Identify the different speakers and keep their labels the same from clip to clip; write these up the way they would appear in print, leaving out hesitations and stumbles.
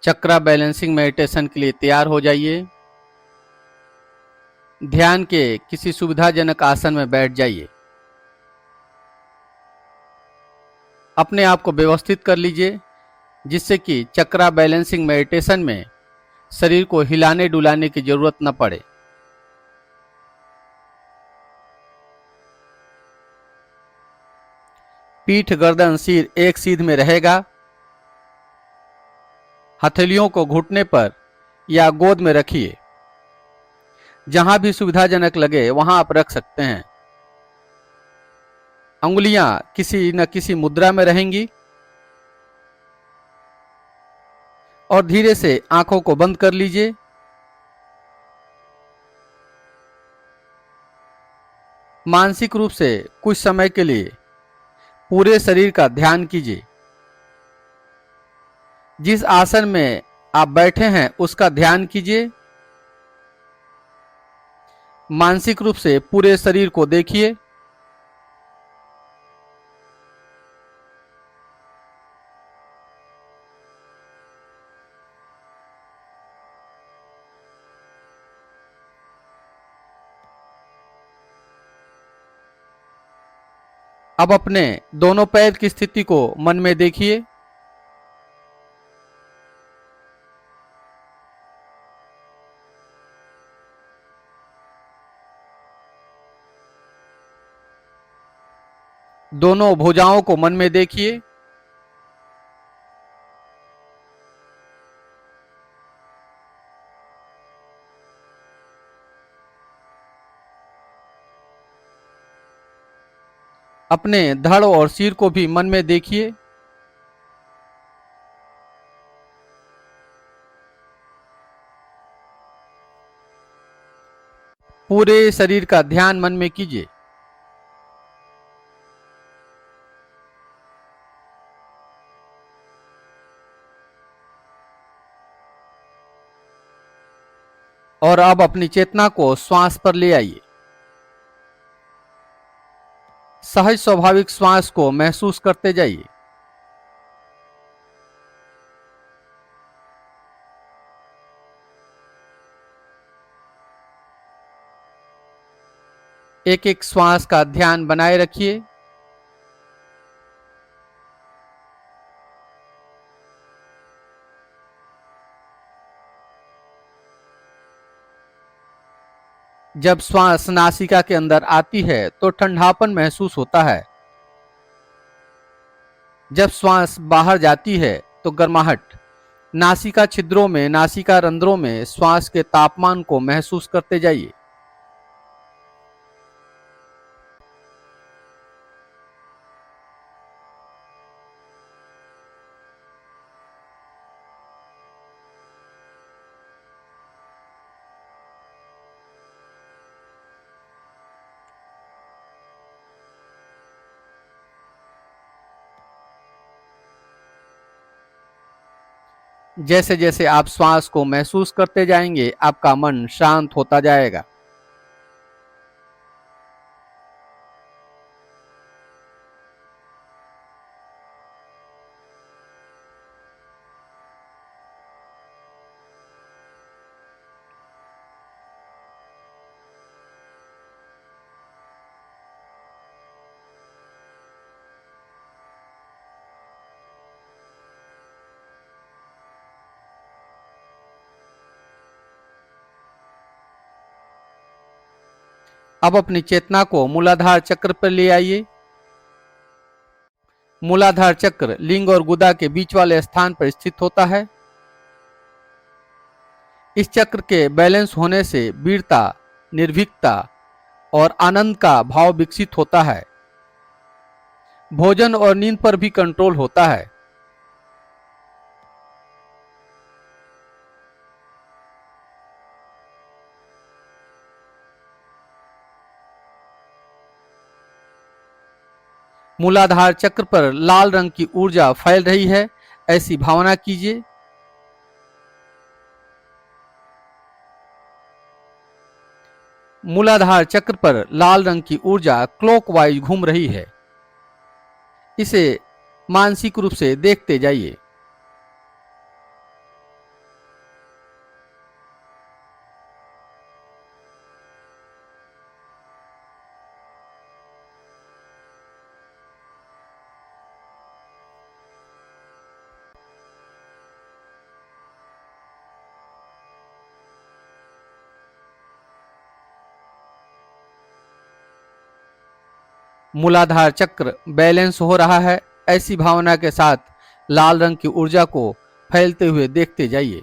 Speaker 1: चक्रा balancing meditation के लिए तैयार हो जाइए। ध्यान के किसी सुविधाजनक आसन में बैठ जाइए। अपने आप को व्यवस्थित कर लीजिए जिससे कि चक्रा बैलेंसिंग मेडिटेशन में शरीर को हिलाने डुलाने की जरूरत न पड़े। पीठ गर्दन सिर एक सीध में रहेगा। हथेलियों को घुटने पर या गोद में रखिए। जहां भी सुविधाजनक लगे वहां आप रख सकते हैं। अंगुलियां किसी न किसी मुद्रा में रहेंगी और धीरे से आंखों को बंद कर लीजिए। मानसिक रूप से कुछ समय के लिए पूरे शरीर का ध्यान कीजिए। जिस आसन में आप बैठे हैं उसका ध्यान कीजिए। मानसिक रूप से पूरे शरीर को देखिए। अब अपने दोनों पैर की स्थिति को मन में देखिए। दोनों भुजाओं को मन में देखिए। अपने धड़ और सिर को भी मन में देखिए। पूरे शरीर का ध्यान मन में कीजिए। और अब अपनी चेतना को श्वास पर ले आइए। सहज स्वाभाविक श्वास को महसूस करते जाइए। एक एक श्वास का ध्यान बनाए रखिए। जब श्वास नासिका के अंदर आती है तो ठंडापन महसूस होता है। जब श्वास बाहर जाती है तो गर्माहट। नासिका छिद्रों में, नासिका रंध्रों में श्वास के तापमान को महसूस करते जाइए। जैसे जैसे आप श्वास को महसूस करते जाएंगे आपका मन शांत होता जाएगा। अब अपनी चेतना को मूलाधार चक्र पर ले आइए। मूलाधार चक्र लिंग और गुदा के बीच वाले स्थान पर स्थित होता है। इस चक्र के बैलेंस होने से वीरता, निर्भीकता और आनंद का भाव विकसित होता है। भोजन और नींद पर भी कंट्रोल होता है। मूलाधार चक्र पर लाल रंग की ऊर्जा फैल रही है, ऐसी भावना कीजिए। मूलाधार चक्र पर लाल रंग की ऊर्जा क्लॉकवाइज घूम रही है। इसे मानसिक रूप से देखते जाइए। मूलाधार चक्र बैलेंस हो रहा है, ऐसी भावना के साथ लाल रंग की ऊर्जा को फैलते हुए देखते जाइए।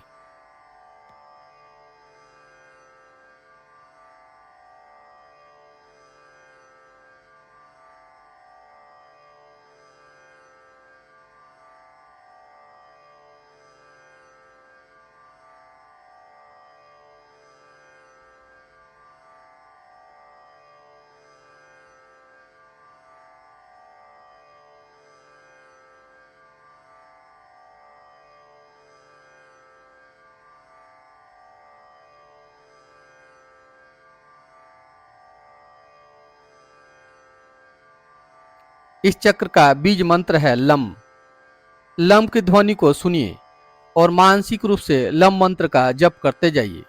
Speaker 1: इस चक्र का बीज मंत्र है लम। लम की ध्वनि को सुनिए और मानसिक रूप से लम मंत्र का जप करते जाइए।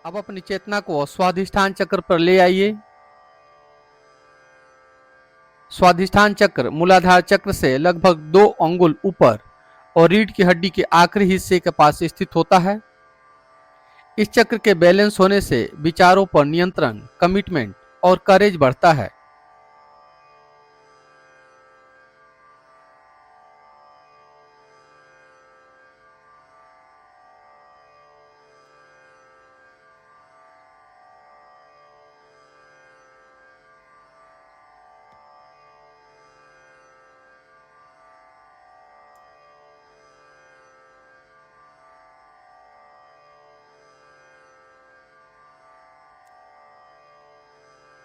Speaker 1: अब अपनी चेतना को स्वाधिष्ठान चक्र पर ले आइए। स्वाधिष्ठान चक्र मूलाधार चक्र से लगभग 2 अंगुल ऊपर और रीढ़ की हड्डी के आखिरी हिस्से के पास स्थित होता है। इस चक्र के बैलेंस होने से विचारों पर नियंत्रण, कमिटमेंट और करेज बढ़ता है।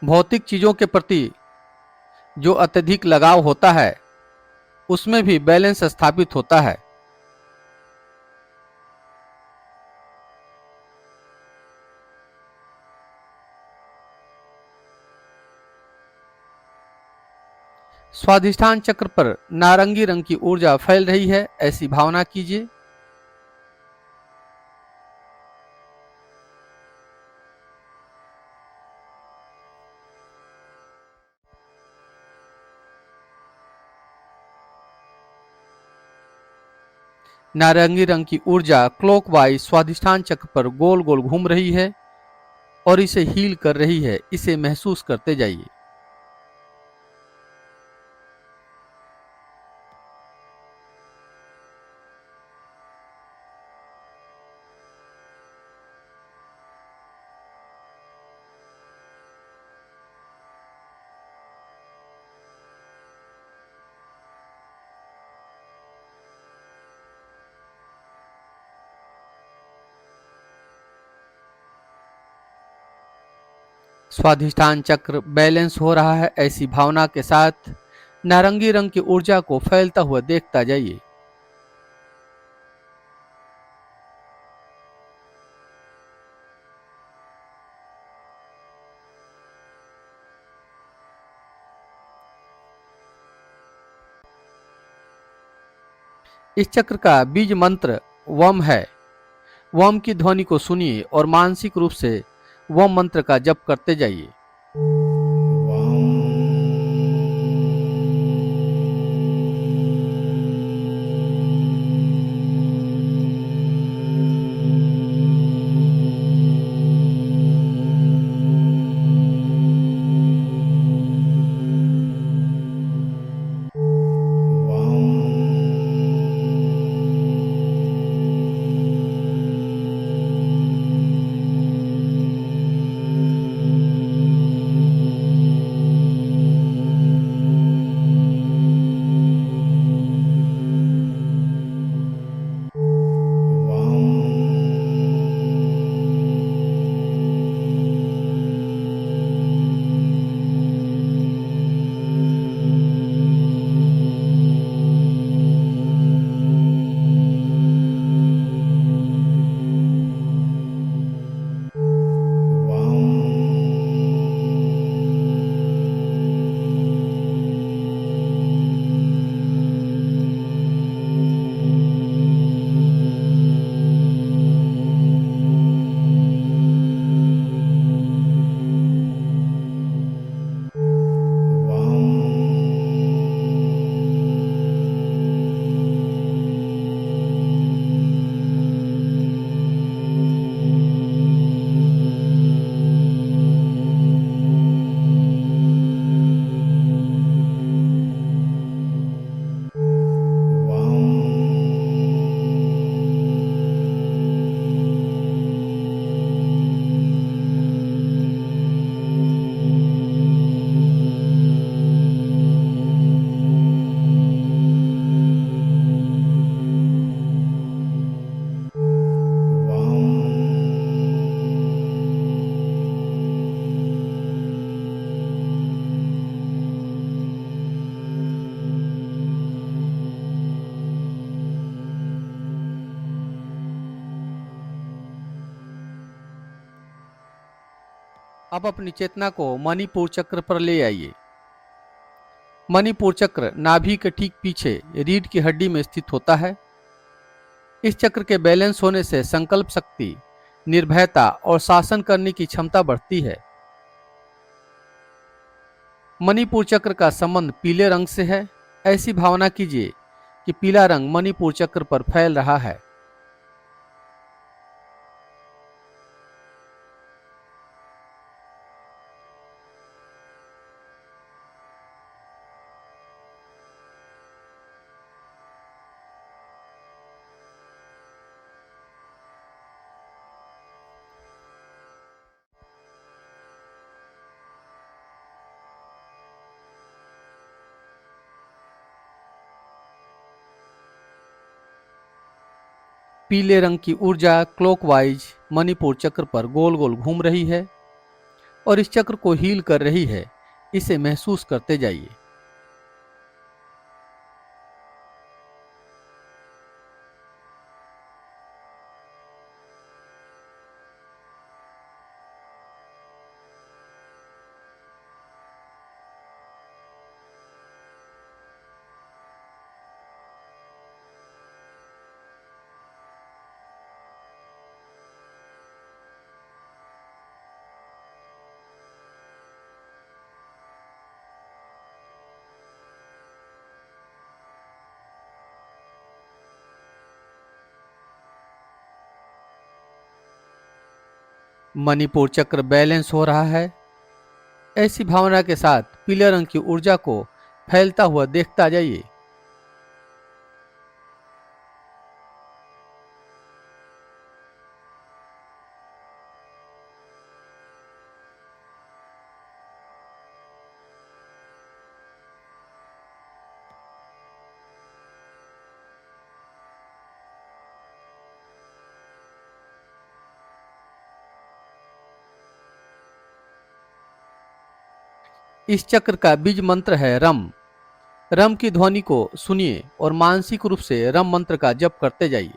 Speaker 1: भौतिक चीजों के प्रति जो अत्यधिक लगाव होता है उसमें भी बैलेंस स्थापित होता है। स्वाधिष्ठान चक्र पर नारंगी रंग की ऊर्जा फैल रही है, ऐसी भावना कीजिए। नारंगी रंग की ऊर्जा क्लॉकवाइज स्वाधिष्ठान चक्र पर गोल गोल घूम रही है और इसे हील कर रही है। इसे महसूस करते जाइए। स्वाधिष्ठान चक्र बैलेंस हो रहा है, ऐसी भावना के साथ नारंगी रंग की ऊर्जा को फैलता हुआ देखता जाइए। इस चक्र का बीज मंत्र वम है। वम की ध्वनि को सुनिए और मानसिक रूप से वम मंत्र का जप करते जाइए। अब अपनी चेतना को मणिपुर चक्र पर ले आइए। मणिपुर चक्र नाभि के ठीक पीछे रीढ़ की हड्डी में स्थित होता है। इस चक्र के बैलेंस होने से संकल्प शक्ति, निर्भयता और शासन करने की क्षमता बढ़ती है। मणिपुर चक्र का संबंध पीले रंग से है। ऐसी भावना कीजिए कि पीला रंग मणिपुर चक्र पर फैल रहा है। पीले रंग की ऊर्जा क्लॉकवाइज मणिपुर चक्र पर गोल गोल घूम रही है और इस चक्र को हील कर रही है। इसे महसूस करते जाइए। मणिपुर चक्र बैलेंस हो रहा है। ऐसी भावना के साथ पीले रंग की ऊर्जा को फैलता हुआ देखता जाइए। इस चक्र का बीज मंत्र है रम। रम की ध्वनि को सुनिए और मानसिक रूप से रम मंत्र का जप करते जाइए।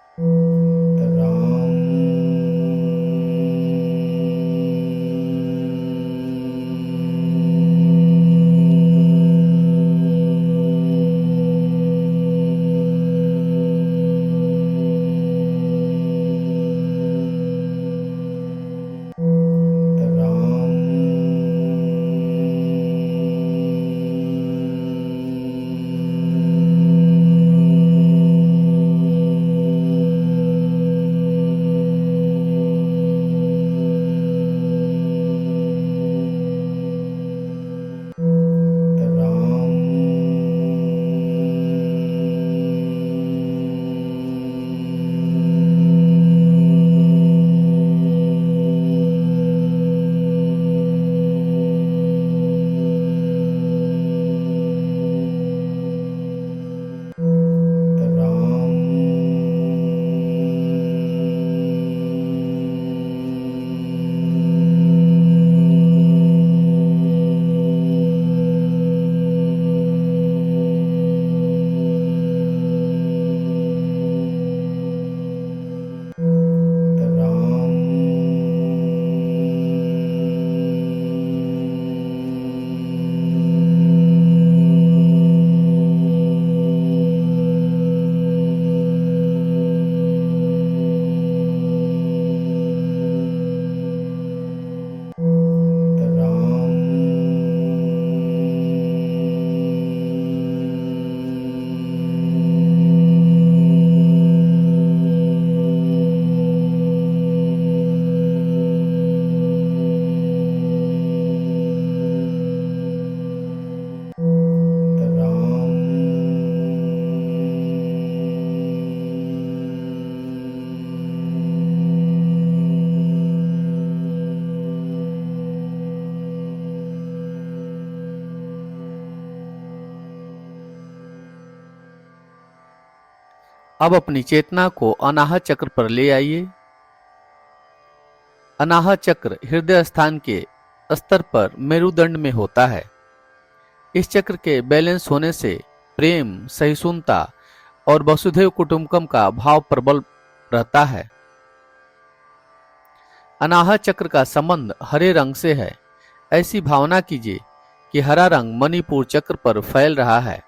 Speaker 1: अब अपनी चेतना को अनाहत चक्र पर ले आइए। अनाहत चक्र हृदय स्थान के स्तर पर मेरुदंड में होता है। इस चक्र के बैलेंस होने से प्रेम, सहिष्णुता और वसुधैव कुटुंबकम का भाव प्रबल रहता है। अनाहत चक्र का संबंध हरे रंग से है। ऐसी भावना कीजिए कि हरा रंग मणिपुर चक्र पर फैल रहा है।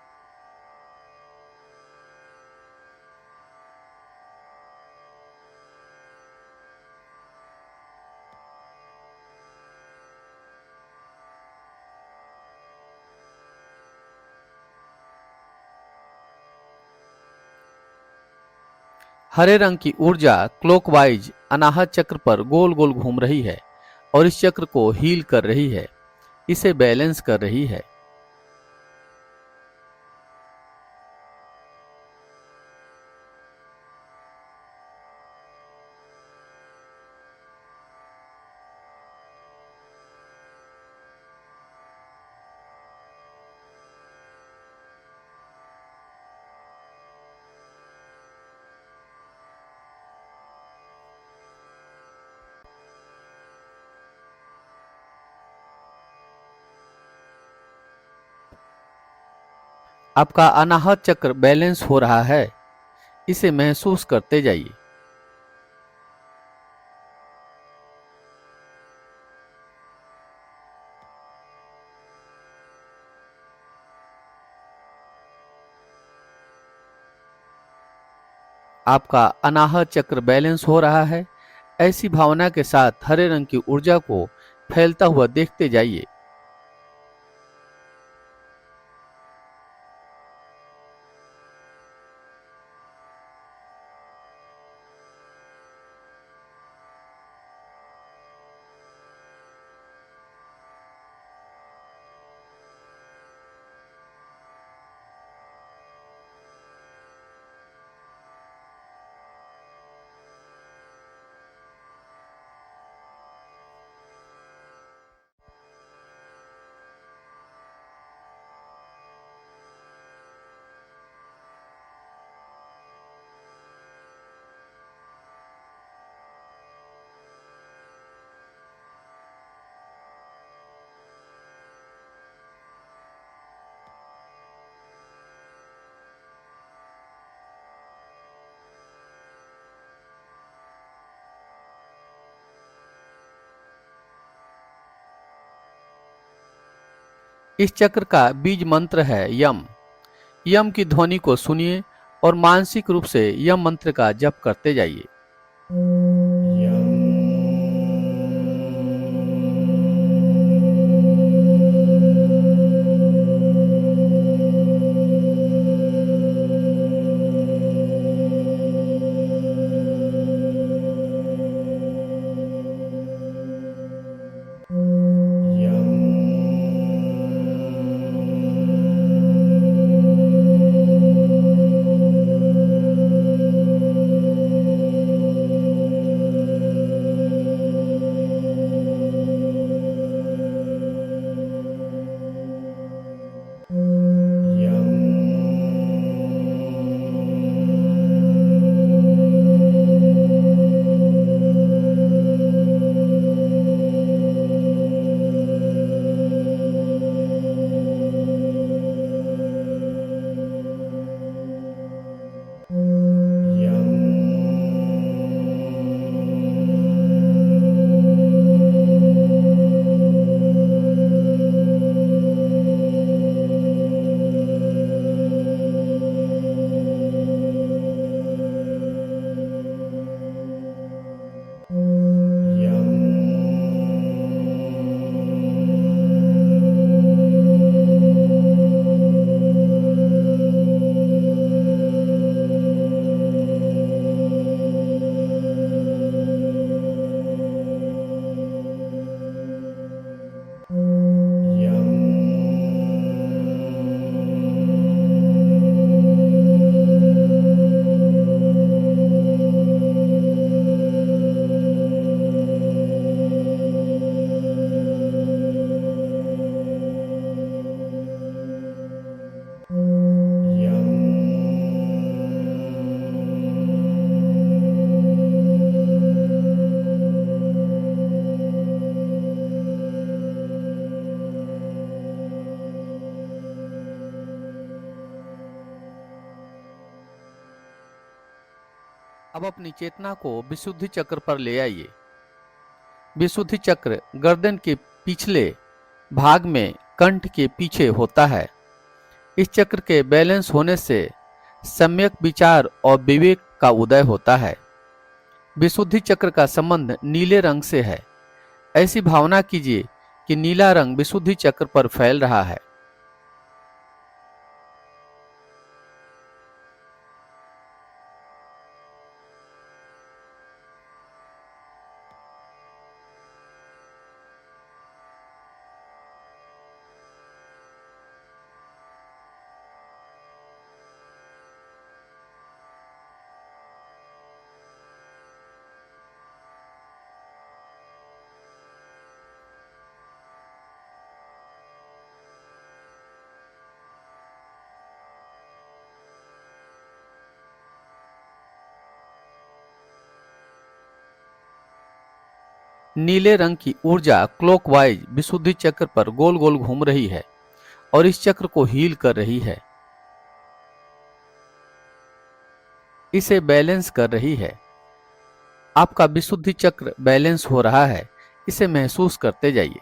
Speaker 1: हरे रंग की ऊर्जा क्लॉकवाइज अनाहत चक्र पर गोल गोल घूम रही है और इस चक्र को हील कर रही है, इसे बैलेंस कर रही है। आपका अनाहत चक्र बैलेंस हो रहा है, इसे महसूस करते जाइए। आपका अनाहत चक्र बैलेंस हो रहा है। ऐसी भावना के साथ हरे रंग की ऊर्जा को फैलता हुआ देखते जाइए। इस चक्र का बीज मंत्र है यम। यम की ध्वनि को सुनिए और मानसिक रूप से यम मंत्र का जप करते जाइए। अब अपनी चेतना को विशुद्धि चक्र पर ले आइए। विशुद्धि चक्र गर्दन के पिछले भाग में कंठ के पीछे होता है। इस चक्र के बैलेंस होने से सम्यक विचार और विवेक का उदय होता है। विशुद्धि चक्र का संबंध नीले रंग से है। ऐसी भावना कीजिए कि नीला रंग विशुद्धि चक्र पर फैल रहा है। नीले रंग की ऊर्जा क्लॉकवाइज विशुद्धि चक्र पर गोल गोल घूम रही है और इस चक्र को हील कर रही है, इसे बैलेंस कर रही है। आपका विशुद्धि चक्र बैलेंस हो रहा है, इसे महसूस करते जाइए।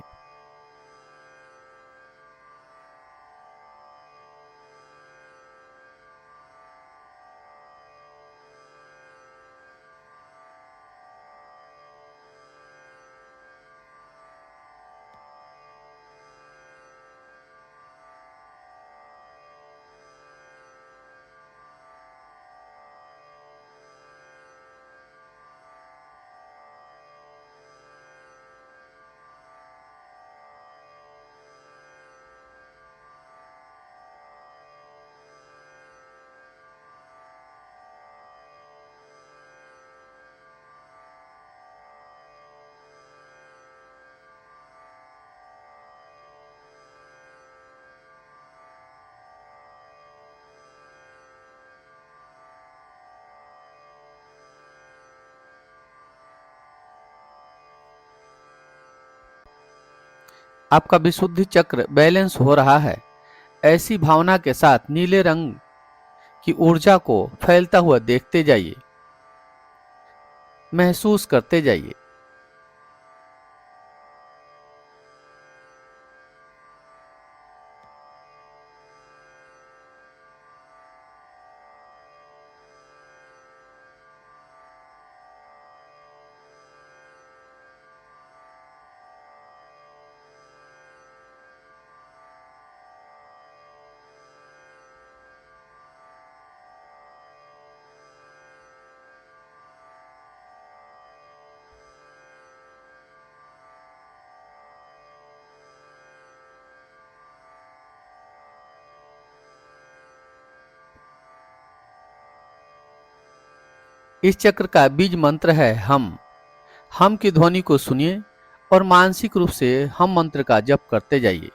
Speaker 1: आपका विशुद्धि चक्र बैलेंस हो रहा है। ऐसी भावना के साथ नीले रंग की ऊर्जा को फैलता हुआ देखते जाइए, महसूस करते जाइए। इस चक्र का बीज मंत्र है हम की ध्वनि को सुनिए और मानसिक रूप से हम मंत्र का जप करते जाइए।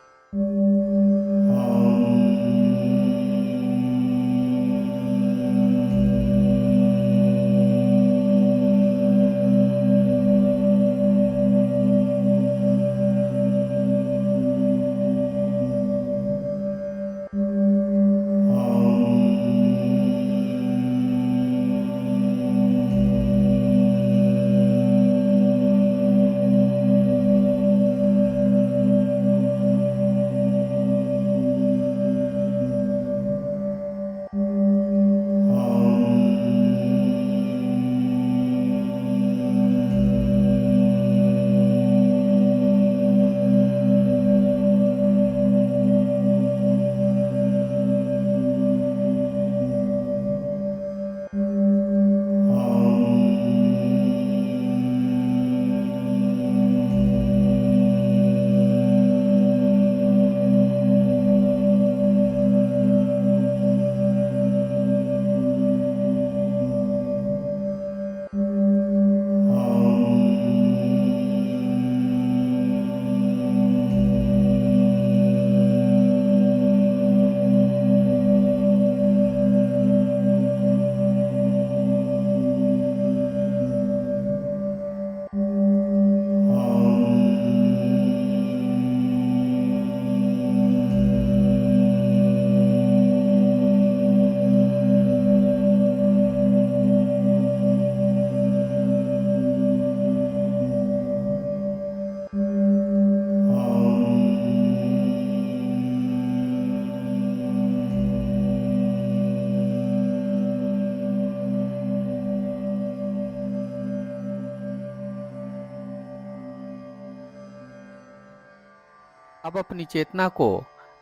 Speaker 1: अब अपनी चेतना को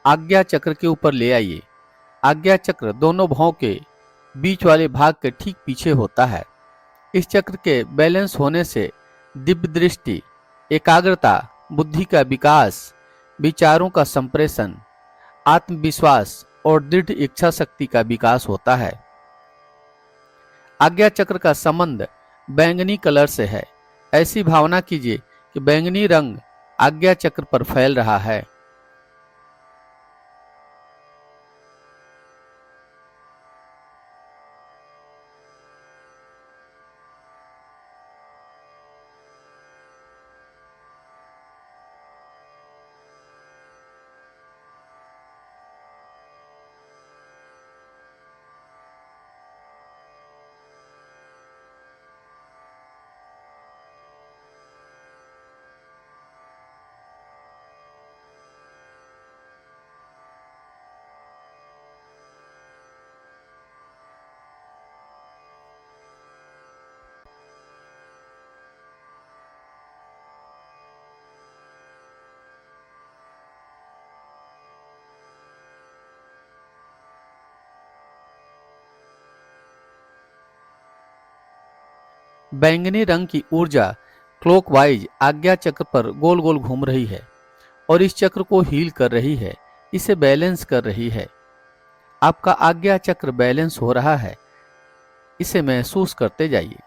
Speaker 1: आज्ञा चक्र के ऊपर ले आइए। आज्ञा चक्र दोनों भौं के बीच वाले भाग के ठीक पीछे होता है। इस चक्र के बैलेंस होने से दिव्य दृष्टि, एकाग्रता, बुद्धि का विकास, विचारों का संप्रेषण, आत्मविश्वास और दृढ़ इच्छा शक्ति का विकास होता है। आज्ञा चक्र का संबंध बैंगनी कलर से है। ऐसी भावना कीजिए कि बैंगनी रंग आज्ञा चक्र पर फैल रहा है। बैंगनी रंग की ऊर्जा क्लॉकवाइज आज्ञा चक्र पर गोल गोल घूम रही है और इस चक्र को हील कर रही है, इसे बैलेंस कर रही है। आपका आज्ञा चक्र बैलेंस हो रहा है, इसे महसूस करते जाइए।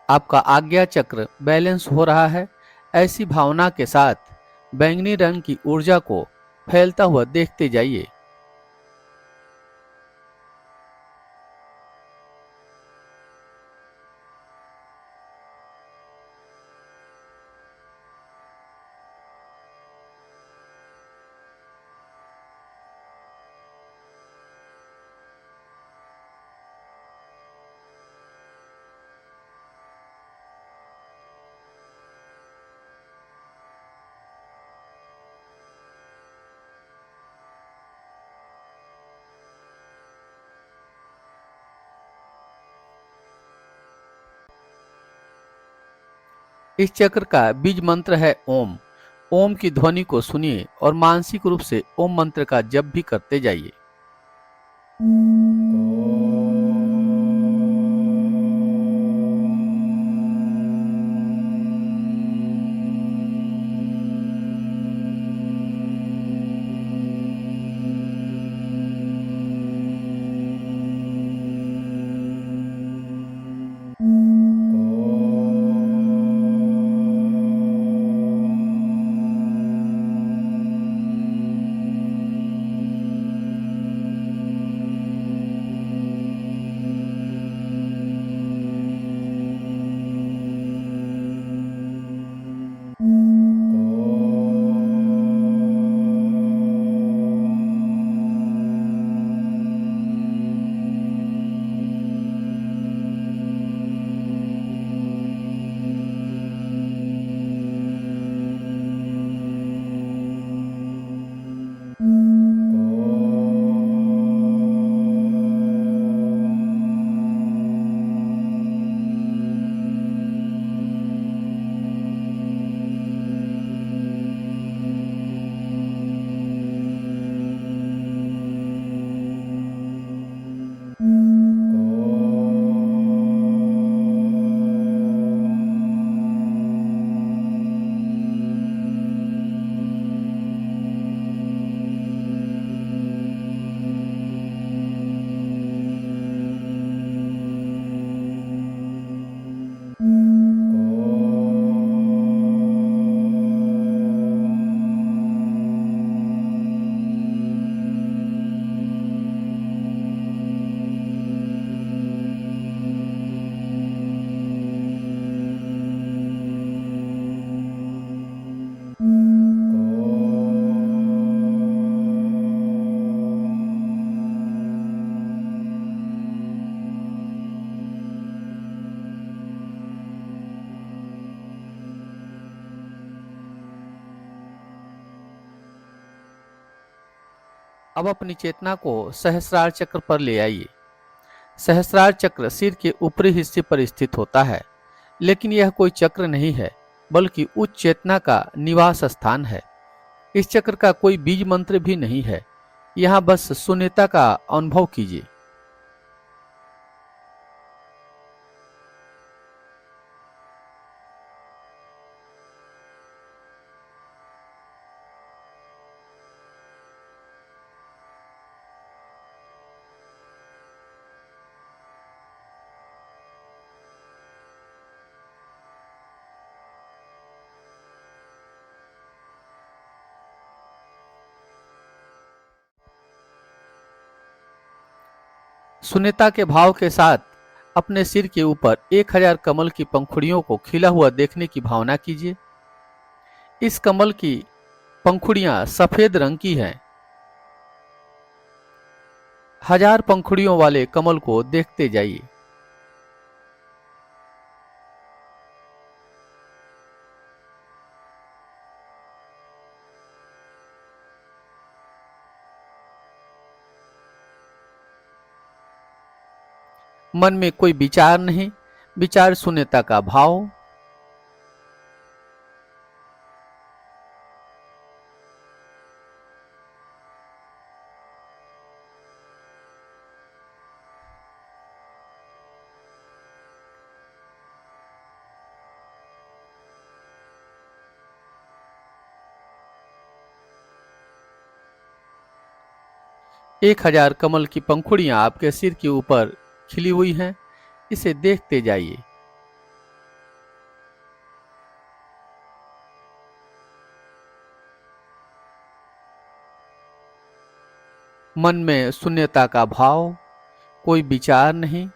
Speaker 1: आपका आज्ञा चक्र बैलेंस हो रहा है, ऐसी भावना के साथ बैंगनी रंग की ऊर्जा को फैलता हुआ देखते जाइए। इस चक्र का बीज मंत्र है ओम। ओम की ध्वनि को सुनिए और मानसिक रूप से ओम मंत्र का जप भी करते जाइए। अब अपनी चेतना को सहस्रार चक्र पर ले आइए। सहस्रार चक्र सिर के ऊपरी हिस्से पर स्थित होता है, लेकिन यह कोई चक्र नहीं है, बल्कि उच्च चेतना का निवास स्थान है। इस चक्र का कोई बीज मंत्र भी नहीं है। यहाँ बस शून्यता का अनुभव कीजिए। शून्यता के भाव के साथ अपने सिर के ऊपर 1000 कमल की पंखुड़ियों को खिला हुआ देखने की भावना कीजिए। इस कमल की पंखुड़ियां सफेद रंग की हैं। 1000 पंखुड़ियों वाले कमल को देखते जाइए। मन में कोई विचार नहीं, विचार शून्यता का भाव। एक 1000 कमल की पंखुड़ियां आपके सिर के ऊपर खिली हुई हैं। इसे देखते जाइए। मन में शून्यता का भाव, कोई विचार नहीं।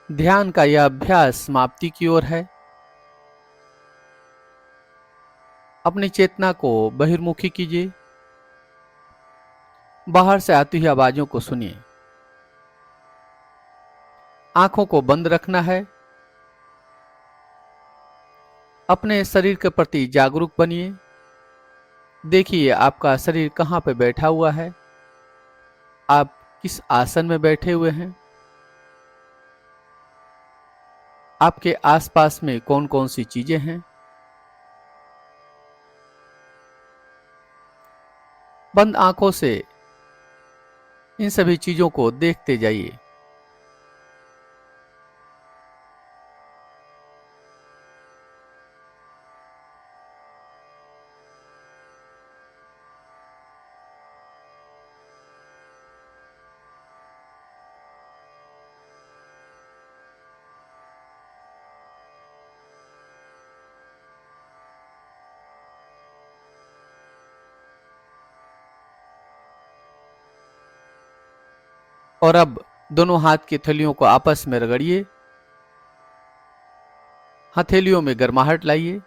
Speaker 1: ध्यान का यह अभ्यास समाप्ति की ओर है। अपनी चेतना को बहिर्मुखी कीजिए। बाहर से आती हुई आवाजों को सुनिए। आंखों को बंद रखना है। अपने शरीर के प्रति जागरूक बनिए। देखिए आपका शरीर कहाँ पे बैठा हुआ है, आप किस आसन में बैठे हुए हैं, आपके आसपास में कौन कौन सी चीजें हैं। बंद आंखों से इन सभी चीजों को देखते जाइए। और अब दोनों हाथ की थैलियों को आपस में रगड़िए। हथेलियों में गर्माहट लाइए।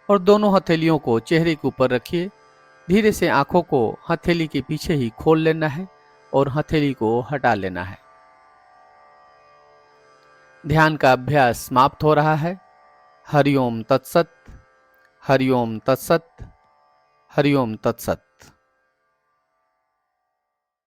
Speaker 1: और दोनों हथेलियों को चेहरे के ऊपर रखिए। धीरे से आंखों को हथेली के पीछे ही खोल लेना है और हथेली को हटा लेना है। ध्यान का अभ्यास समाप्त हो रहा है। हरिओम तत्सत, हरिओम तत्सत, हरिओम तत्सत।